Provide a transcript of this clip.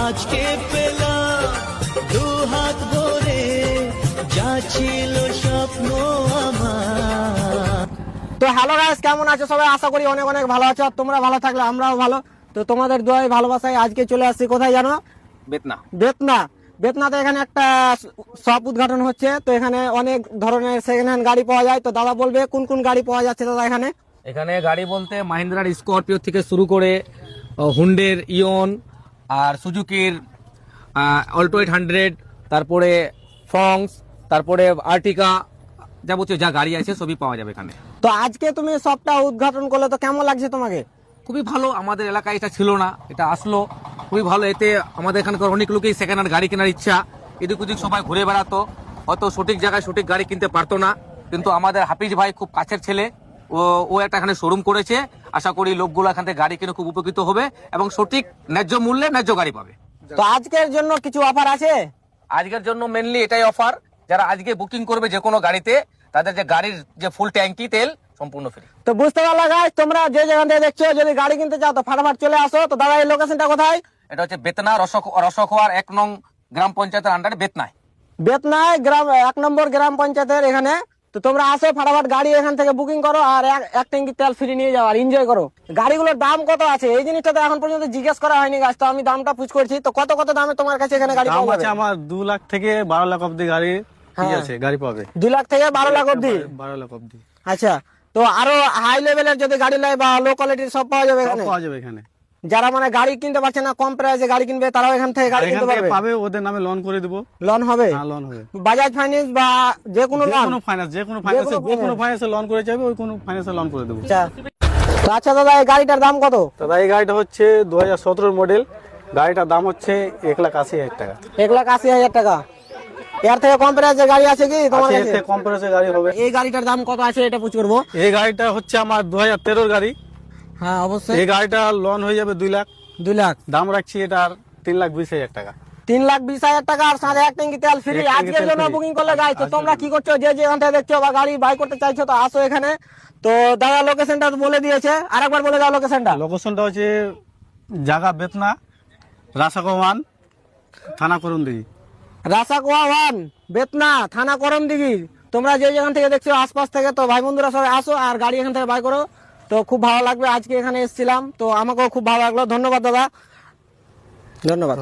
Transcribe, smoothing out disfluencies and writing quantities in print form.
আজকে পেলাম দু হাত ভরে যা ছিল স্বপ্ন আমার। তো হ্যালো গাইস, কেমন আছো সবাই? আশা করি অনেক অনেক ভালো আছো। তোমরা ভালো থাকলে আমরাও ভালো। তো তোমাদের দোয়ায় ভালোবাসায় আজকে চলে আসছি কোথায় জানো? বেতনা। বেতনাতে এখানে একটা শপ উদ্ঘাটন হচ্ছে। তো এখানে অনেক ধরনের সেকেন্ড হ্যান্ড গাড়ি পাওয়া যায়। তো দাদা বলবে কোন কোন গাড়ি পাওয়া যাচ্ছে দাদা এখানে। এখানে গাড়ি বলতে মাহিন্দ্রার স্করপিও থেকে শুরু করে হুন্ডের ইয়ন আর সুজুকির অল্টো 800, তারপরে ফ্রংস, তারপরে আর্টিকা, যাবতীয় যা গাড়ি আছে সবই পাওয়া যাবে এখানে। তো আজকে তুমি শপটা উদ্ঘাটন করলে, তো কেমন লাগছে তোমাকে? খুবই ভালো, আমাদের এলাকায় এটা ছিল না, এটা আসলো খুবই ভালো। এতে আমাদের এখানকার অনেক লোকেই সেকেন্ড হ্যান্ড গাড়ি কেনার ইচ্ছা, এদিক ওদিক সবাই ঘুরে বেড়াতো, হয়তো সঠিক জায়গায় সঠিক গাড়ি কিনতে পারতো না, কিন্তু আমাদের হাফিজ ভাই খুব কাছের ছেলে, ও একটা এখানে শোরুম করেছে। আশা করি লোকগুলো এখান থেকে গাড়ি কিনে খুব উপকৃত হবে এবং সঠিক ন্যায্য মূল্যে ন্যায্য গাড়ি পাবে। তো আজকের জন্য কিছু অফার আছে? আজকের জন্য মেনলি এটাই অফার, যারা আজকে বুকিং করবে যে কোনো গাড়িতে, তাদের যে গাড়ির যে ফুল ট্যাঙ্কি তেল সম্পূর্ণ ফ্রি। তো বুঝতে পারলা গাইস, তোমরা যে যেখান থেকে দেখছো, যদি গাড়ি কিনতে চাও তো ফাটাফাট চলে আসো। তো দাদা এই লোকেশনটা কোথায়? এটা হচ্ছে বেতনা রসখোয়ার 1 নং গ্রাম পঞ্চায়েতের আন্ডারে বেতনায়। বেতনায় গ্রাম 1 নম্বর গ্রাম পঞ্চায়েতের এখানে। তো তোমরা আসো, ফাটাফাট গাড়ি এখান থেকে বুকিং করো আর এক ট্যাঙ্কি তেল ফ্রি নিয়ে যাও আর এনজয় করো। গাড়িগুলোর দাম কত আছে এই জিনিসটা তো এখন পর্যন্ত জিজ্ঞেস করা হয়নি গাছ। তো আমি দামটা পুছ করছি, তো কত কত দামে তোমার কাছে এখানে গাড়ি পাওয়া যাবে? আমার 2 লাখ থেকে 12 লাখ অবধি গাড়ি ঠিক আছে, গাড়ি পাবে। 2 লাখ থেকে 12 লাখ অবধি? 12 লাখ অবধি। আচ্ছা, তো আরো হাই লেভেলের যদি গাড়ি লাই বা লো কোয়ালিটির সব পাওয়া যাবে এখানে? পাওয়া যাবে এখানে। যারা মানে গাড়ি কিনতে পারছে না, কম প্রাইসে গাড়ি কিনবে, তারাও এখান থেকে গাড়ি কিনতে পারবে? পাবে, ওদের নামে লোন করে দেব। লোন হবে? হ্যাঁ, লোন হবে। বাজাজ ফাইন্যান্স বা যে কোনো লোন? যে কোনো ফাইন্যান্সে লোন করে যাবে, ওই কোনো ফাইন্যান্সে লোন করে দেব। আচ্ছা দাদা, এই গাড়িটার দাম কত? দাদা এই গাড়িটা হচ্ছে 2017 মডেল, গাড়িটার দাম হচ্ছে 1,80,000 টাকা। 1,80,000 টাকা? এর থেকে কম প্রাইসের গাড়ি আছে কি তোমার এর কাছে? থেকে কম প্রাইসের গাড়ি হবে। এই গাড়িটার দাম কত আছে এটা পুছ করবো। এই গাড়িটা হচ্ছে আমার 2013 গাড়ি। হ্যাঁ অবশ্যই। এই গাড়িটা লোন হয়ে যাবে 2 লাখ। 2 লাখ দাম রাখছি এটার 3,20,000 টাকা। 3,20,000 টাকা আর সাথে এক ট্যাঙ্কি তেল ফ্রি। আজকের জন্য বুকিং করলে গাড়ি। তো তোমরা কি করছো, যে যেখান থেকে দেখছো বা গাড়ি বাই করতে চাইছো, তো আসো এখানে। তো দাদা লোকেশনটা বলে দিয়েছে, আরেকবার বলে দাও লোকেশনটা। লোকেশনটা হচ্ছে জায়গা বেতনা, রাসাকোয়ান, থানা করুনদিঘি। রাসাকোয়া 1, বেতনা, থানা করমদিঘি। তোমরা যে যেখান থেকে দেখছো আশপাশ থেকে, তো ভাই বন্ধুরা সবাই আসো আর গাড়ি এখান থেকে বাই করো। তো খুব ভালো লাগবে। আজকে এখানে এসেছিলাম, তো আমাকেও খুব ভালো লাগলো। ধন্যবাদ দাদা, ধন্যবাদ।